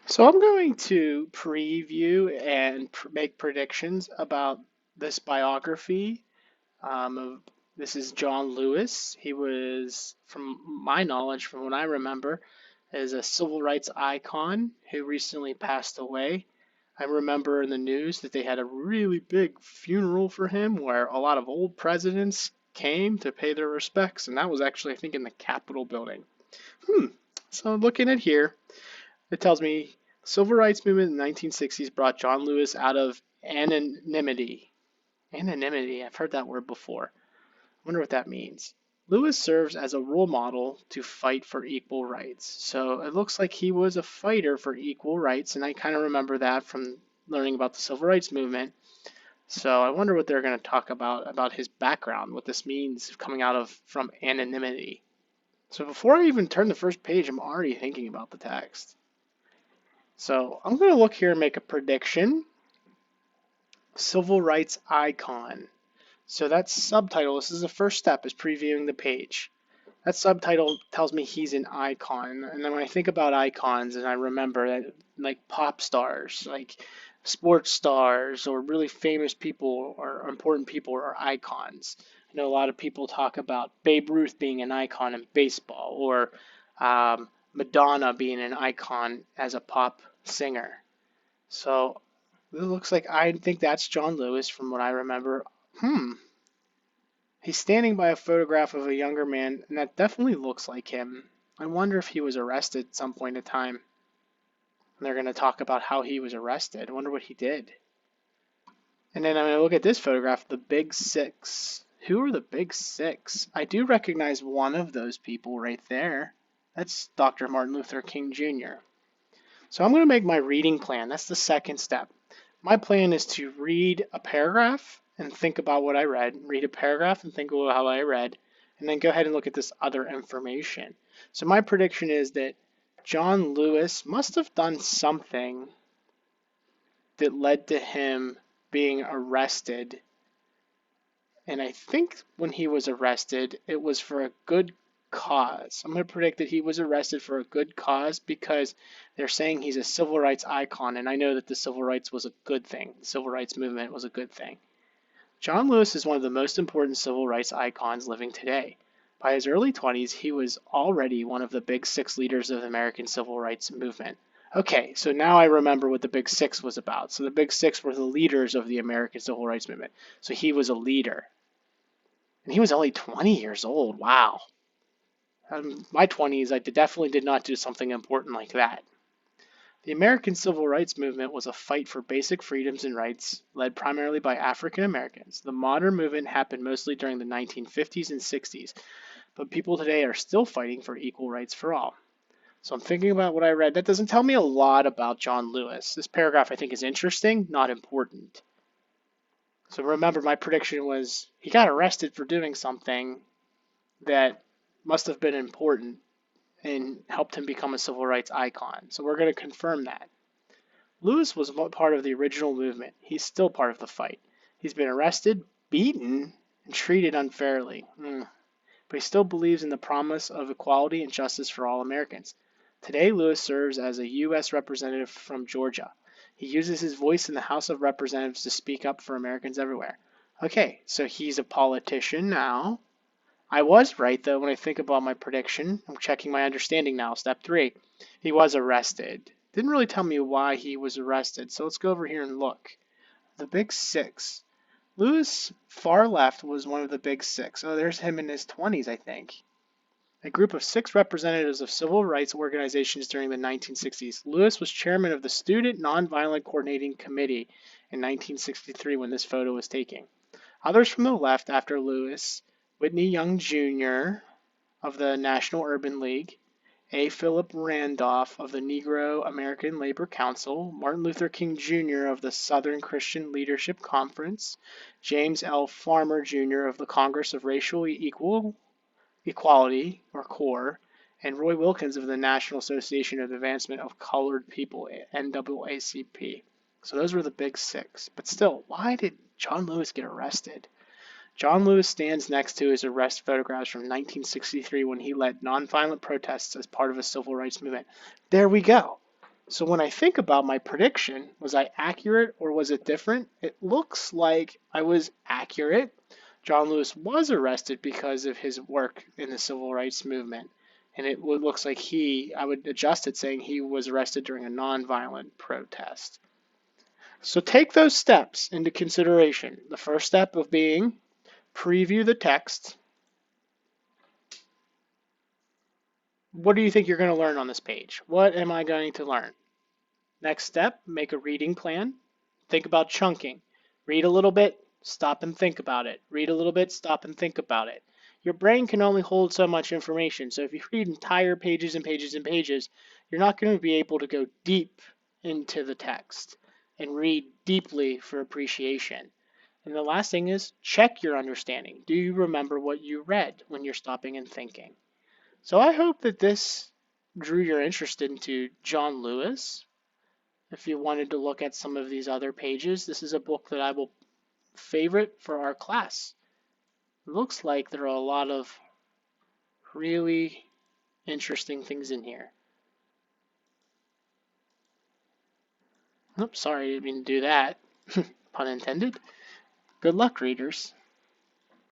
So I'm going to preview and make predictions about this biography. Of, this is John Lewis. He was, from my knowledge, from what I remember, is a civil rights icon who recently passed away. I remember in the news that they had a really big funeral for him where a lot of old presidents came to pay their respects, and that was actually, I think, in the Capitol building. Hmm. So looking at here, it tells me civil rights movement in the 1960s brought John Lewis out of anonymity. Anonymity, I've heard that word before. I wonder what that means. Lewis serves as a role model to fight for equal rights. So it looks like he was a fighter for equal rights, and I kind of remember that from learning about the civil rights movement. So I wonder what they're going to talk about his background, what this means coming out of from anonymity. So before I even turn the first page, I'm already thinking about the text. So I'm going to look here and make a prediction. Civil rights icon. So that subtitle, this is the first step, is previewing the page. That subtitle tells me he's an icon. And then when I think about icons and I remember that like pop stars, like sports stars or really famous people or important people are icons. I know a lot of people talk about Babe Ruth being an icon in baseball or Madonna being an icon as a pop singer. So it looks like I think that's John Lewis from what I remember. Hmm. He's standing by a photograph of a younger man, and that definitely looks like him. I wonder if he was arrested at some point in time. And they're going to talk about how he was arrested. I wonder what he did. And then I'm going to look at this photograph, the Big Six. Who are the Big Six? I do recognize one of those people right there. That's Dr. Martin Luther King Jr. So I'm going to make my reading plan. That's the second step. My plan is to read a paragraph and think about what I read, read a paragraph and think about how I read, and then go ahead and look at this other information. So my prediction is that John Lewis must have done something that led to him being arrested. And I think when he was arrested, it was for a good cause. I'm going to predict that he was arrested for a good cause because they're saying he's a civil rights icon, and I know that the civil rights was a good thing. The civil rights movement was a good thing. John Lewis is one of the most important civil rights icons living today. By his early 20s, he was already one of the big six leaders of the American civil rights movement. Okay, so now I remember what the Big Six was about. So the Big Six were the leaders of the American civil rights movement. So he was a leader. And he was only 20 years old. Wow. My 20s, I definitely did not do something important like that. The American Civil Rights Movement was a fight for basic freedoms and rights led primarily by African Americans. The modern movement happened mostly during the 1950s and 60s, but people today are still fighting for equal rights for all. So I'm thinking about what I read. That doesn't tell me a lot about John Lewis. This paragraph I think is interesting, not important. So remember, my prediction was he got arrested for doing something that must have been important and helped him become a civil rights icon. So we're going to confirm that. Lewis was part of the original movement. He's still part of the fight. He's been arrested, beaten, and treated unfairly. But he still believes in the promise of equality and justice for all Americans. Today, Lewis serves as a U.S. representative from Georgia. He uses his voice in the House of Representatives to speak up for Americans everywhere. Okay, so he's a politician now. I was right, though, when I think about my prediction. I'm checking my understanding now. Step 3. He was arrested. Didn't really tell me why he was arrested, so let's go over here and look. The Big Six. Lewis, far left, was one of the Big Six. Oh, there's him in his 20s, I think. A group of 6 representatives of civil rights organizations during the 1960s. Lewis was chairman of the Student Nonviolent Coordinating Committee in 1963 when this photo was taken. Others from the left after Lewis: Whitney Young Jr. of the National Urban League, A. Philip Randolph of the Negro American Labor Council, Martin Luther King Jr. of the Southern Christian Leadership Conference, James L. Farmer Jr. of the Congress of Racial Equality, or CORE, and Roy Wilkins of the National Association of Advancement of Colored People, NAACP. So those were the Big Six. But still, why did John Lewis get arrested? John Lewis stands next to his arrest photographs from 1963 when he led nonviolent protests as part of a civil rights movement. There we go. So when I think about my prediction, was I accurate or was it different? It looks like I was accurate. John Lewis was arrested because of his work in the civil rights movement. And it looks like I would adjust it saying he was arrested during a nonviolent protest. So take those steps into consideration. The first step of being preview the text. What do you think you're going to learn on this page? What am I going to learn? Next step, make a reading plan. Think about chunking. Read a little bit, stop and think about it. Read a little bit, stop and think about it. Your brain can only hold so much information, so if you read entire pages and pages and pages, you're not going to be able to go deep into the text and read deeply for appreciation. And the last thing is check your understanding. Do you remember what you read when you're stopping and thinking? So I hope that this drew your interest into John Lewis. If you wanted to look at some of these other pages, this is a book that I will favorite for our class. It looks like there are a lot of really interesting things in here. Oops, sorry, I didn't mean to do that. Pun intended. Good luck, readers.